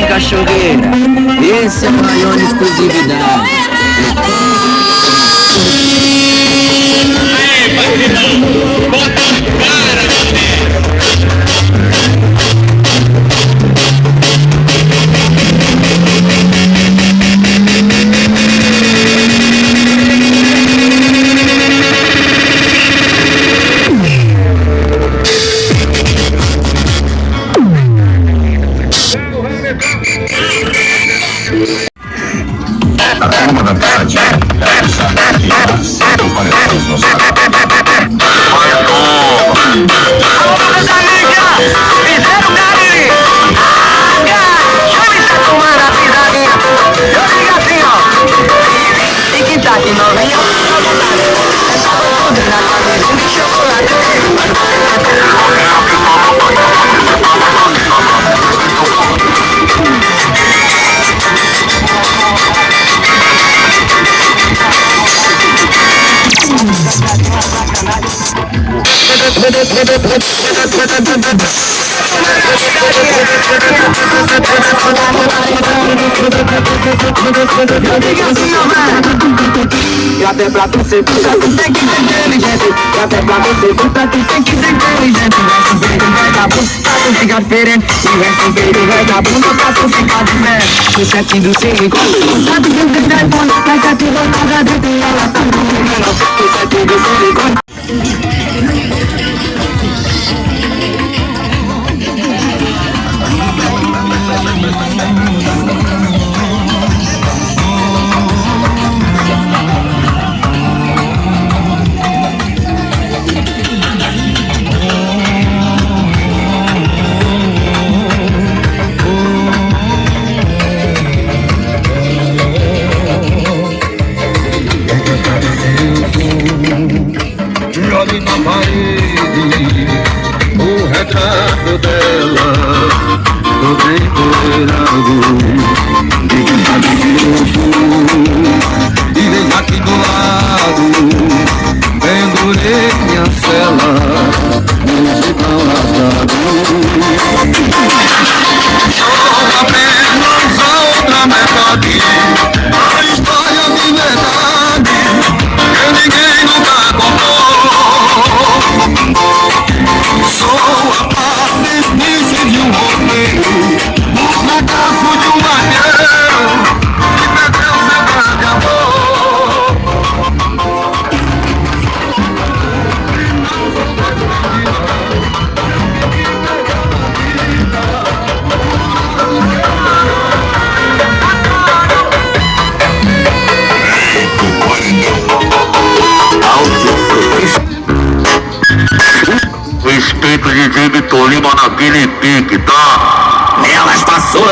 Cachoeira, esse é a maior exclusividade. Aí, patrão, bota a cara, Uma vantagem é saber que há 5 paletões no saco. Alô, amiga! Fizeram carinho! Chame essa tomada, pisadinha! Eu digo assim, ó! E quem tá de novinha? Essa foi na camisinha de chocolate. E até pra você puta, tu tem que ser inteligente. E até pra você puta, tu tem que ser inteligente. Vai subir, vai dar bom, pra tu ficar diferente. E vai subir, vai dar bom, pra tu ficar diferente. No set do segue, o set do telefone, vai ser tudo na gaveta e ela tá dormindo. No set do segue, bem colorado. Fique saboroso. E vem aqui do lado, pendurei minha cela no cipão rasgado. Sou apenas a outra metade da história de verdade que ninguém nunca contou. Sou a parte triste de um roteiro, o fracasso de um marinheiro que perdeu seu grande amor. Respeito de Diego Tolima naquele pique, tá? Elas passou,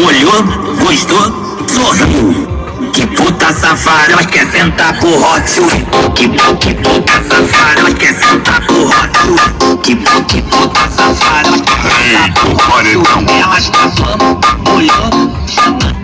olhou, gostou, sorriu. Que puta safada, elas quer sentar pro hot. Que puta safada, elas quer sentar pro hot. Que puta safada, elas quer sentar pro hot. Elas passou, olhou, chamou.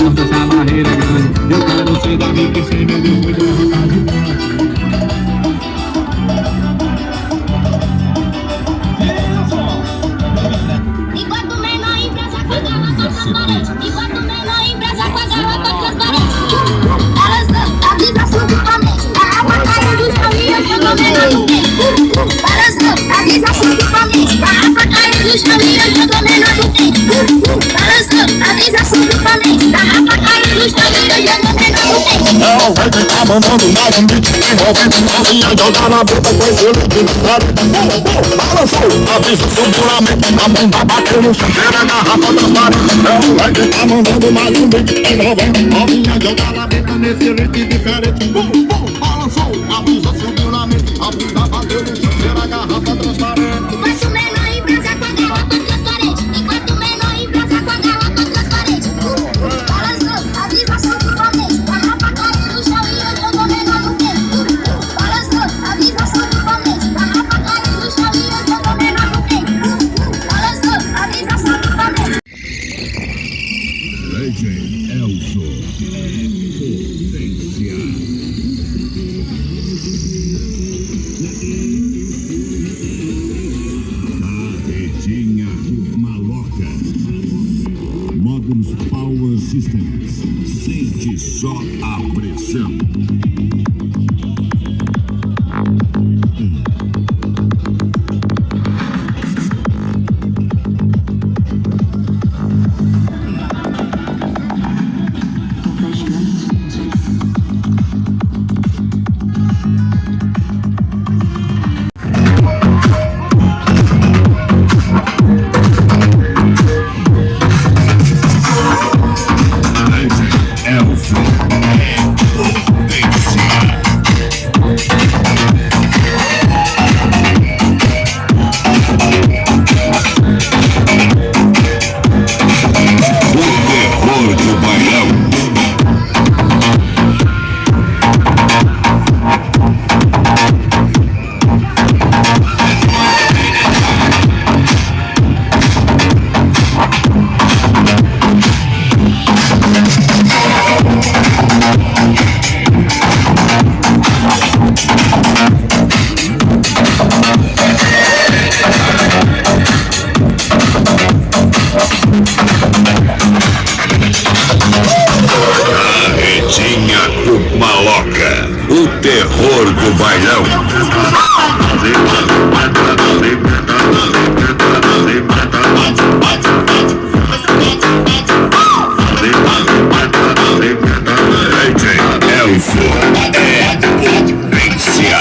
nossa essa barreira é grande. Eu quero ser Davi que sem meu Deus me derrotar de forte. Enquanto menor empresa com a garrafa transparente. Enquanto menor empresa com a garrafa transparente. Elas avisa subitamente. Garrafa caiu do chão e eu tô menor do tempo. Elas avisa subitamente. Garrafa caiu do chão e eu tô menor do tempo. Elas avisa subitamente. Garrafa caiu do chão e eu tô menor do tempo. Não vai ficar mandando mais um beat envolvendo novinha, jogar na boca com esse liquido. Balançou, avisa seguramente. A bunda bateu no chão, cheira a garrafa transparente. Não vai ficar mandando mais um beat envolvendo novinha, jogar na boca nesse ritmo diferente. Balançou, avisa seguramente. A bunda bateu no chão, cheira a garrafa transparente. Enquanto menor empresa com a garrafa transparente. Enquanto menor empresa com a garrafa transparente. Balançou, avisa subitamente. Garrafa caiu do chão e eu tô menor do tempo. Balançou, avisa subitamente. Garrafa caiu do chão e eu tô menor do tempo. Balançou, avisa subitamente. DJ Elso. Carretinha maloca. Módulos Power Systems. Sente só a pressão. Carretinha do Maloca, o terror do bailão. DJ Elfo é potência.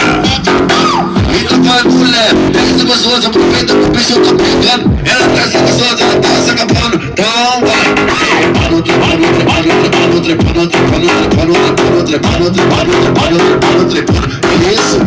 Então vai mulher, pega essa gostosa, aproveita que o bicho eu tô pegando. Ela tá se gostosa, ela tá se acabando. Então vai. Isso,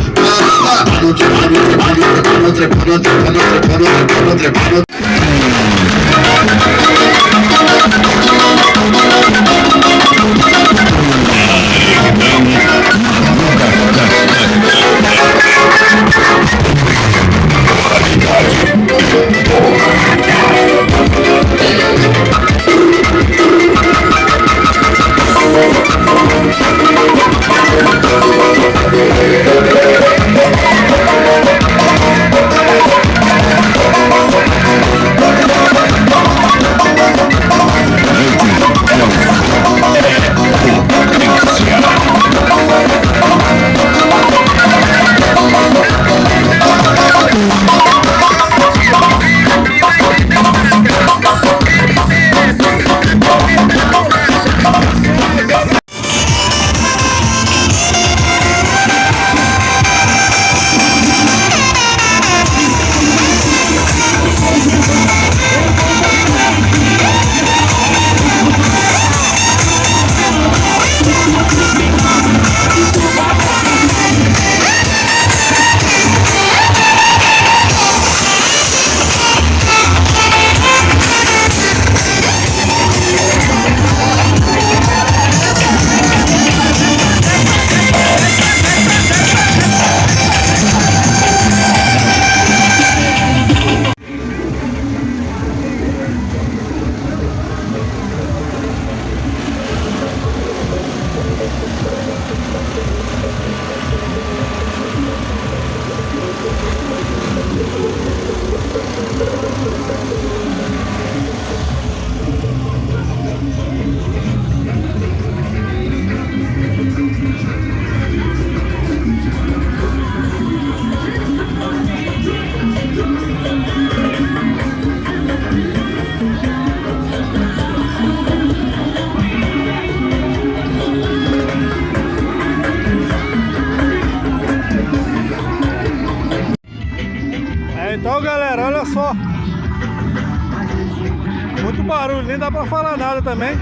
nem dá pra falar nada também.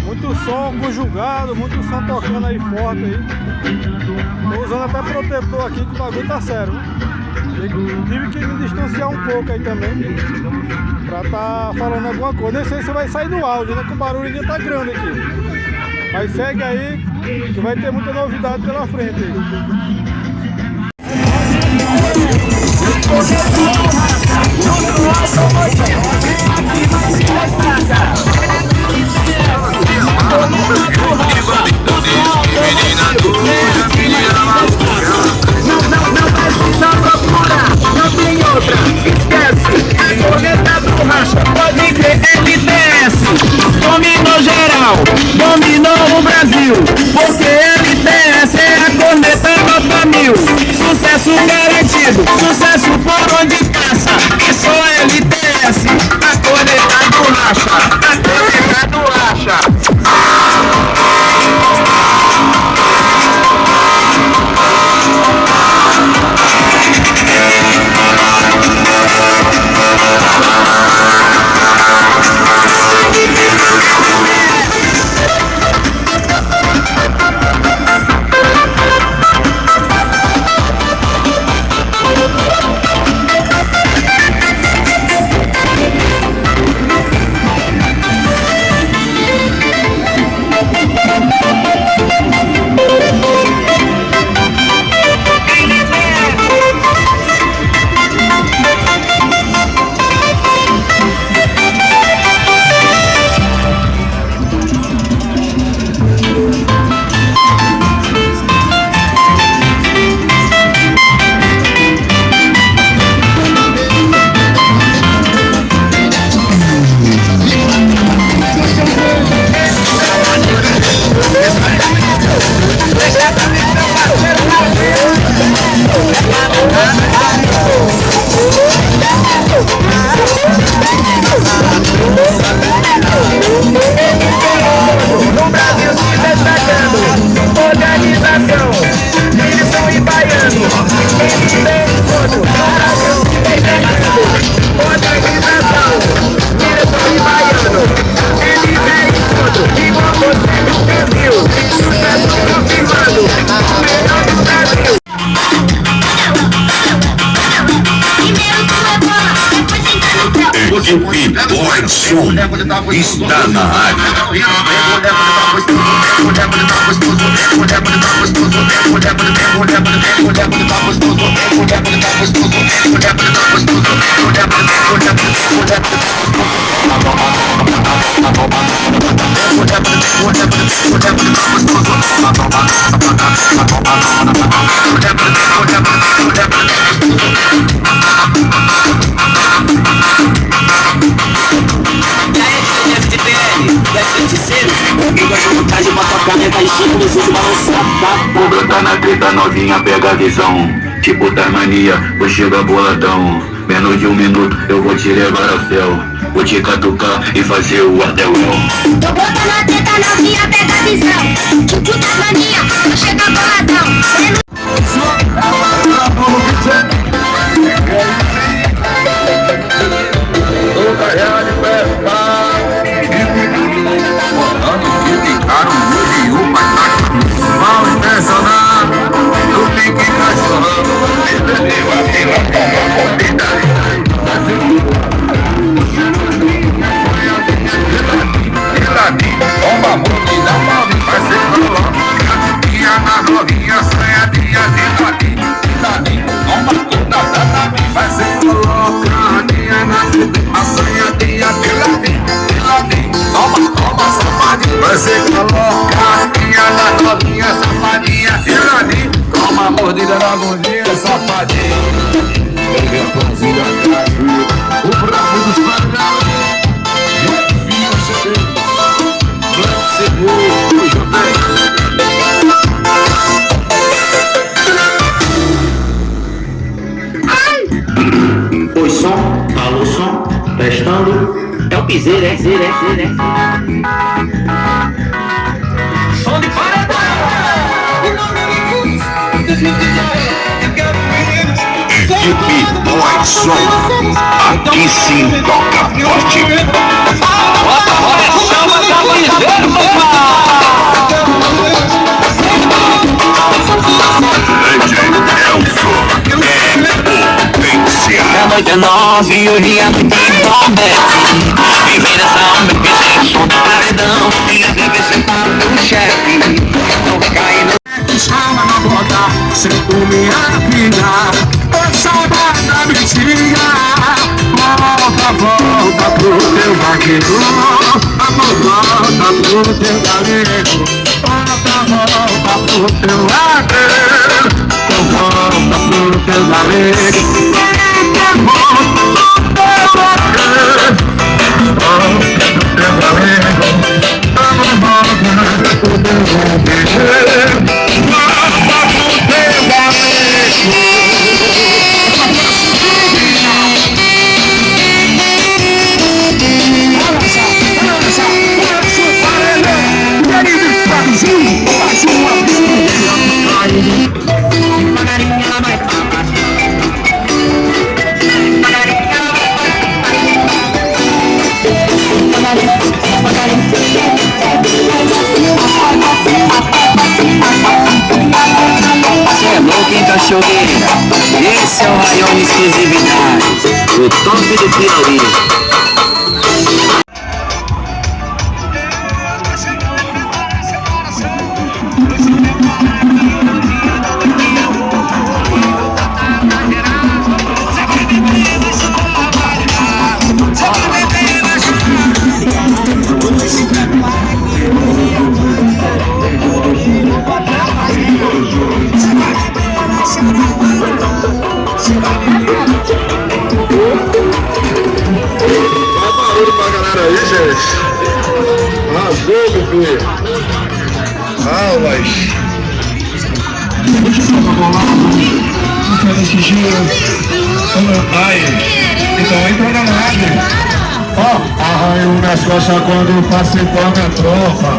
Muito som conjugado, muito som tocando aí forte aí. Tô usando até protetor aqui que o bagulho tá sério. Tive que me distanciar um pouco aí também pra tá falando alguma coisa. Nem sei se vai sair no áudio, né? Que o barulho ainda tá grande aqui. Mas segue aí que vai ter muita novidade pela frente aí. Não procura, não tem outra, esquece. Corneta do rancho, pode crer, LTS. Dominou geral, dominou o Brasil. Porque LTS é a corneta nota 1000. Sucesso garantido, sucesso por onde passa. É só LTS, a corneta do racha, a corneta do racha. No Brasil se destacando, organização, direção e baiano. Eles têm encontro, no Brasil se destacando, organização, direção e baiano. Eles têm encontro, igual você nunca viu. Sucesso confirmado, o melhor do Brasil. Boy Som está na área. O brota na treta, novinha pega a visão. Tipo Tasmania, vou chegar boladão. Menos de 1 minuto eu vou te levar ao céu. Vou te catucar e fazer o hotel. Eu boto na treta, novinha, pega a visão. Tipo Tasmania, vou chegar boladão. Toda real e pescar. E ficaram hoje e uma mal impressionar. No pique cachorrão. Toma muito e dá mal, vai ser coloca. Dia na novinha, sonhadinha de patinho. Toma toda data, vai ser coloca. Dia na novinha, sonhadinha de ladinho. Toma, safadinho, vai ser coloca. Dia na novinha, safadinha de ladinho. Toma mordida na bundinha, safadinho. Pega a pãozinha da cajuína, o bravo dos padrões. Oi, som, alô, som, testando. É o piseiro, é. Som de paredão. Equipe mais som. Aqui sim toca forte. Chama da ligeira, A noite é nossa e o dia é muito promete. Viver essa onda que tem som do paredão. E às vezes você tá no chefe. Não vai cair no chama na boca, sem comer a briga. Ô saudade da mentira. Volta pro teu vaqueiro. Amor, volta pro teu galego. Volta pro teu vaqueiro. Volta pro teu galego. Esse é o raio de exclusividade, o top do Piauí. Então entra na nave. Ó, arranho nas costas quando passei com a minha tropa.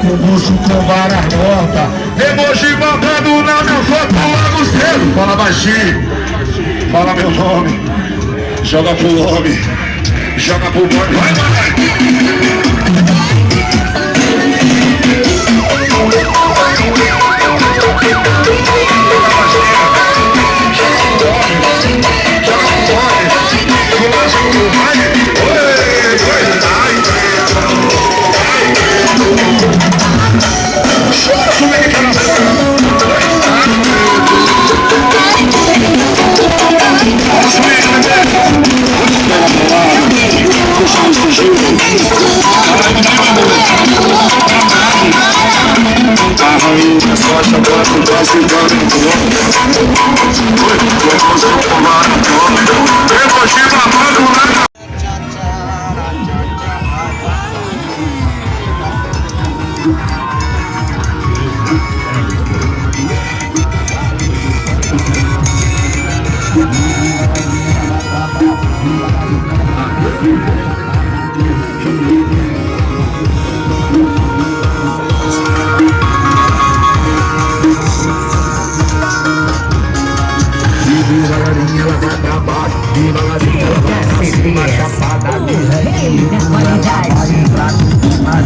Com o bucho com várias notas. Emoji mandando na minha foto logo cedo. Fala baixinho, fala meu nome. Joga pro homem, joga pro bode. Vai, vai!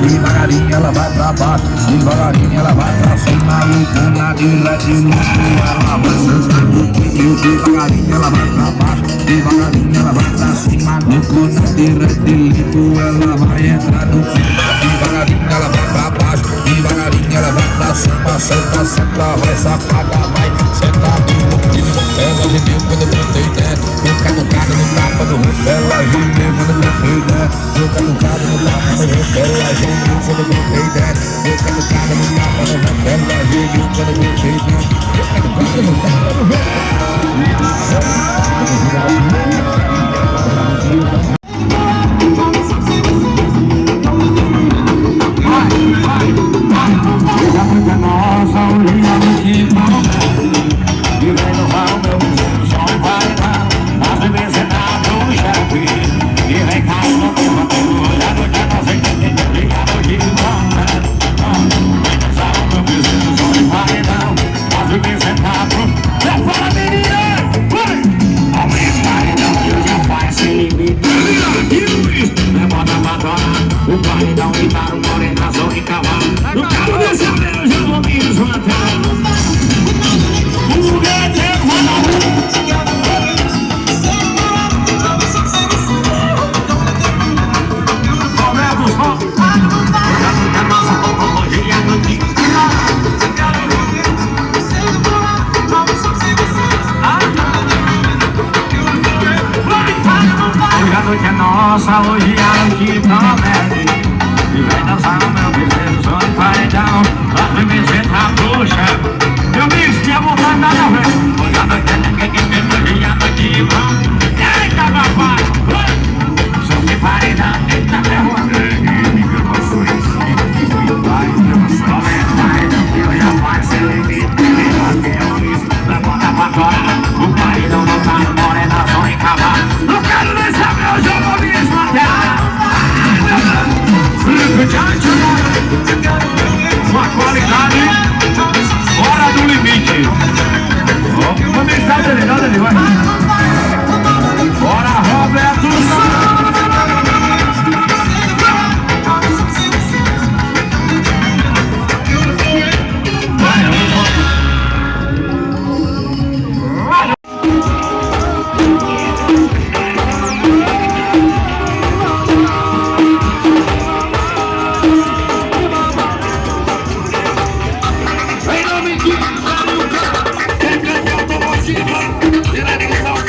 Devagarinho ela vai pra baixo, devagarinho ela vai pra cima. E com na direção ela vai devagarinho ela vai pra baixo, devagarinho ela vai pra cima. No corpo direito ela vai entrar no clima. Devagarinho ela vai pra baixo, devagarinho ela vai pra cima. Senta, senta, vai safada, vai sentar no clima. Ela gemeu quando eu botei dentro, eu caducado no tapa do rosto. Ela gemeu quando eu botei dentro, eu caducado no tapa do rosto. Ela gemeu quando eu botei dentro, eu caducado no tapa do rosto. Ela gemeu quando eu botei dentro, eu caducado no tapa do rosto. E vem cá, não tem uma coisa, não tem O paredão e para o morena, zona e cavalo. No carro desse avião já vou me desmantelar. O foguete é noite é nossa, hoje a noite promete. E vai dançar no meu bezerro, só em paredão. Lá vem vencer a bruxa. Eu me enfiei a vontade da novela. Hoje a noite é ninguém que tem, hoje a noite vamos. Eita, papai! Só que paredão, eita, ferro. Eu não sou esse, vai, eu já faço o limite. Levanta pra fora, o paredão não tá no morena, só em cavalo. Não quero nem saber, eu já vou me desmantelar. Uma qualidade fora do limite. Vamos estar delegado ali, vai. Bora, Roberto. Em nome de Valinhos, quem ganhou, tomou 5 anos.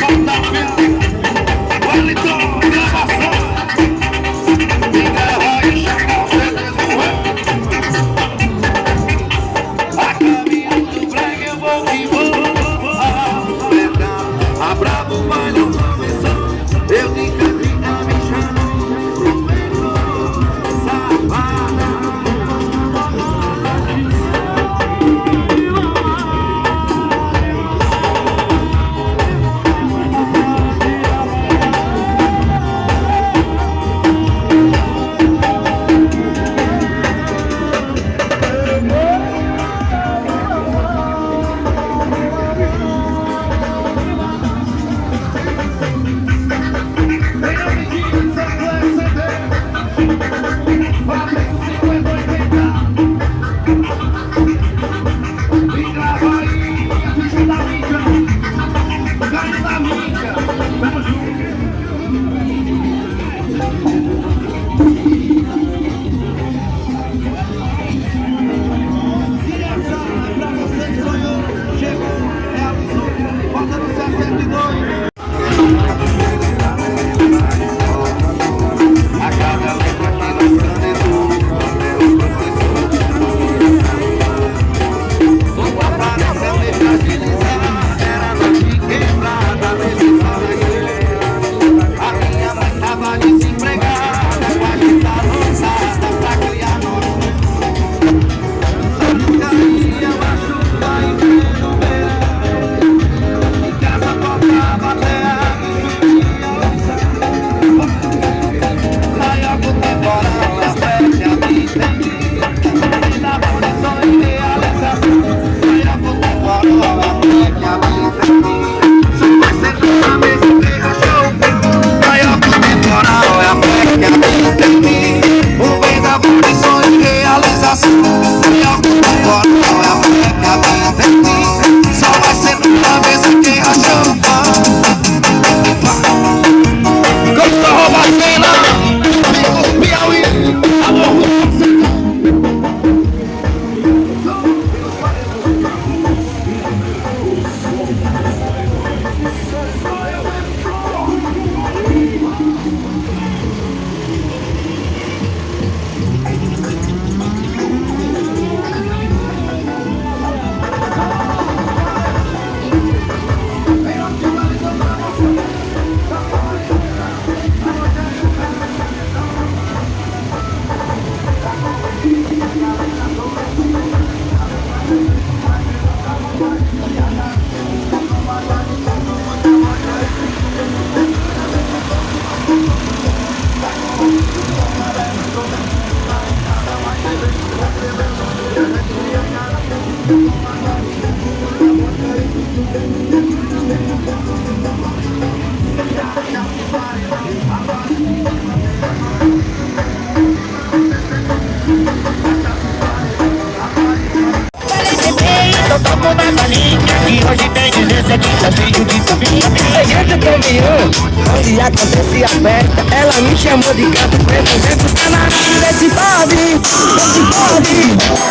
onde acontecia a festa. Ela me chamou de gato preto, vem pro camarada. Vê se pode, vê se pode.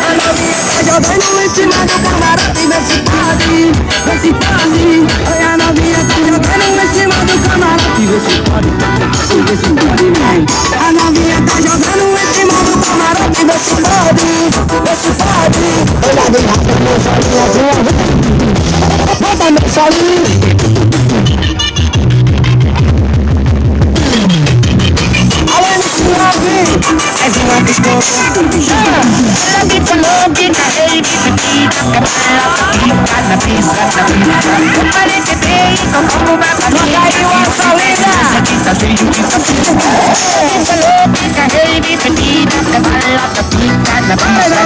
A novinha tá jogando em cima do camarada. Vê se pode, vê se pode. Olha, a novinha tá jogando em cima do camarada. Vê se pode, vê se pode, vem. A novinha tá jogando em cima do camarada. Vê se pode, vê se pode. Olha, de rato, meu solinho azul. Bota meu solinho. És uma pistola. Ela me falou que carrei de bebida, cabela, pica na pista, na pista. Eu parei de beber e não como bacana. Caiu a salida. Aqui tá cheio de café. Ela me falou que carrei de bebida, cabela, pica na pista.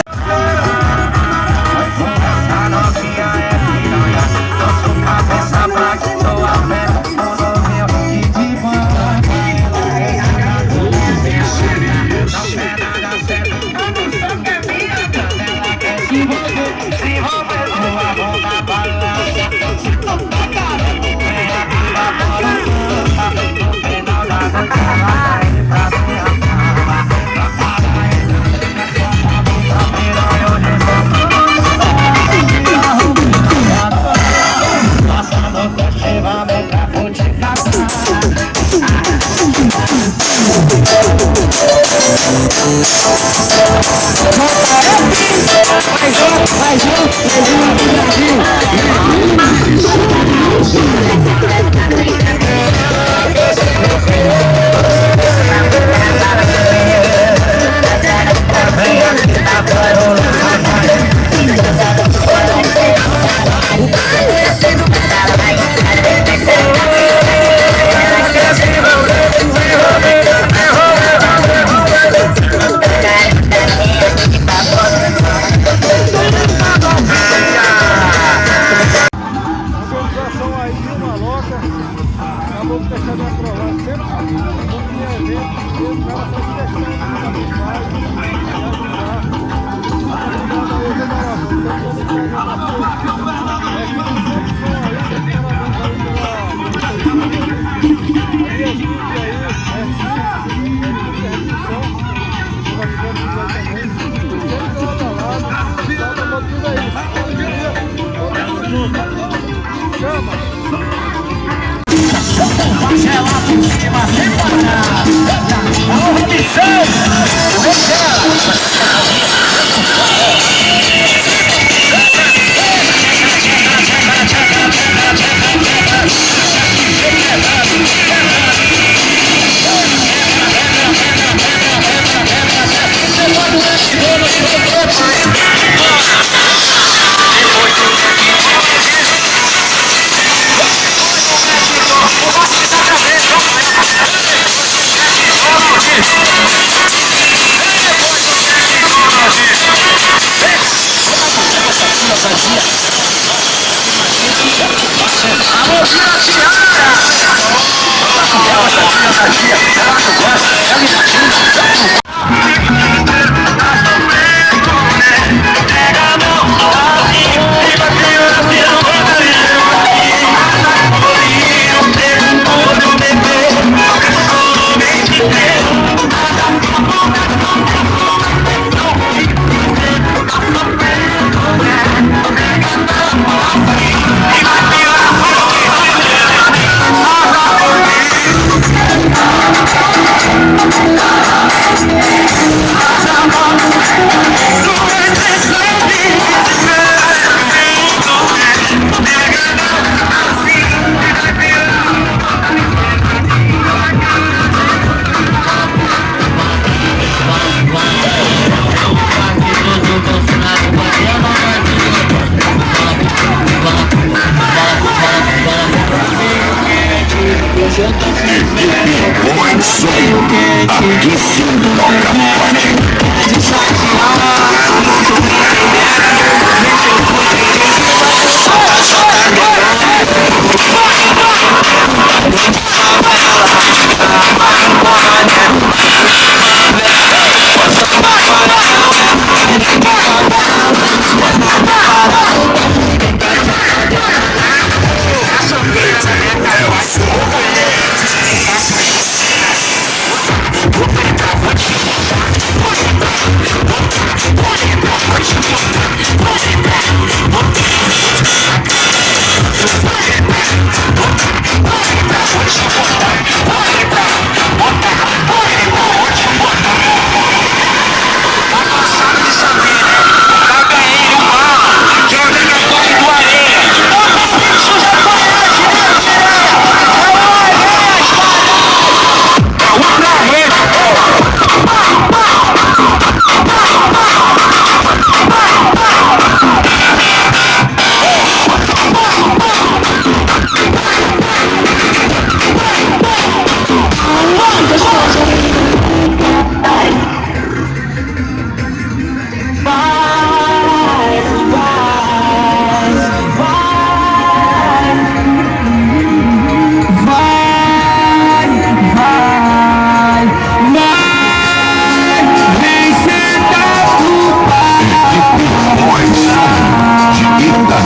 Acabou de deixar de aprovar sempre quando tinha evento, o cara faz questão de ajudar. Parcela por cima, sem parar. Alô, Robinson!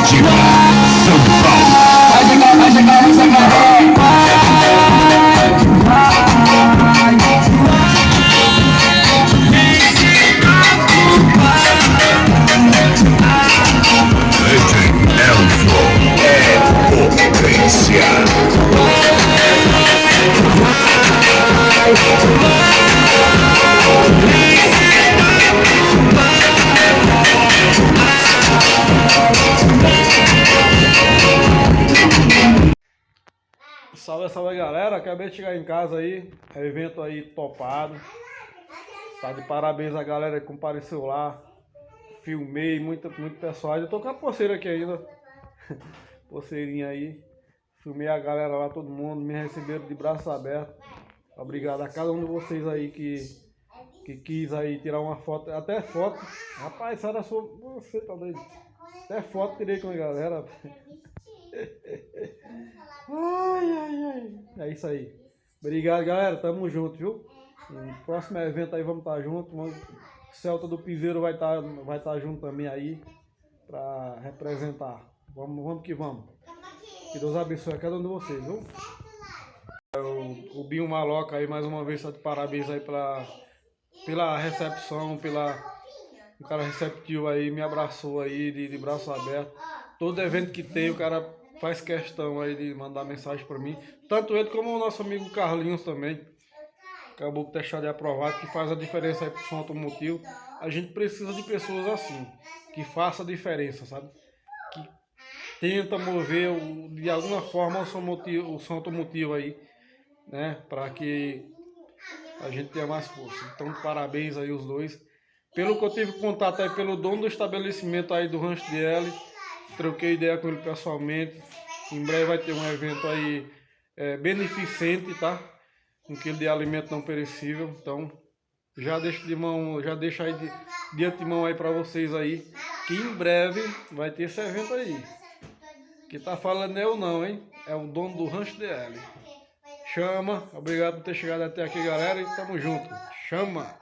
São Paulo. Vai chegar, Legend Elfo é potência. Salve, salve galera, acabei de chegar em casa aí, evento aí topado. Tá de parabéns a galera que compareceu lá. Filmei, muito pessoal. Eu tô com a pulseira aqui ainda. Pulseirinha aí. Filmei a galera lá, todo mundo, me receberam de braços abertos. Obrigado a cada um de vocês aí que quis aí tirar uma foto, até foto. Rapaz, sai da sua. Você tá doido? Até foto tirei com a galera. Ai. É isso aí. Obrigado, galera. Tamo junto, viu? No próximo evento aí vamos estar juntos. Celta do Piseiro vai estar junto também aí para representar. Vamos que vamos. Que Deus abençoe a cada um de vocês, viu? O Binho Maloca aí mais uma vez tá de parabéns aí pela recepção, o cara receptivo aí, me abraçou aí de braço aberto. Todo evento que tem, o cara faz questão aí de mandar mensagem para mim. Tanto ele como o nosso amigo Carlinhos também. Acabou de deixar de aprovado, que faz a diferença aí pro som automotivo. A gente precisa de pessoas assim, que faça a diferença, sabe? Que tenta mover de alguma forma o som automotivo aí, né? Para que a gente tenha mais força. Então, parabéns aí os dois. Pelo que eu tive contato aí pelo dono do estabelecimento aí do Rancho DL, troquei ideia com ele pessoalmente. Em breve vai ter um evento aí beneficente, tá? Um quilo de alimento não perecível. Então, já deixo aí de antemão aí para vocês aí, que em breve vai ter esse evento aí. Que tá falando é eu não, hein? É o dono do Rancho DL. Chama, obrigado por ter chegado até aqui, galera, e tamo junto. Chama!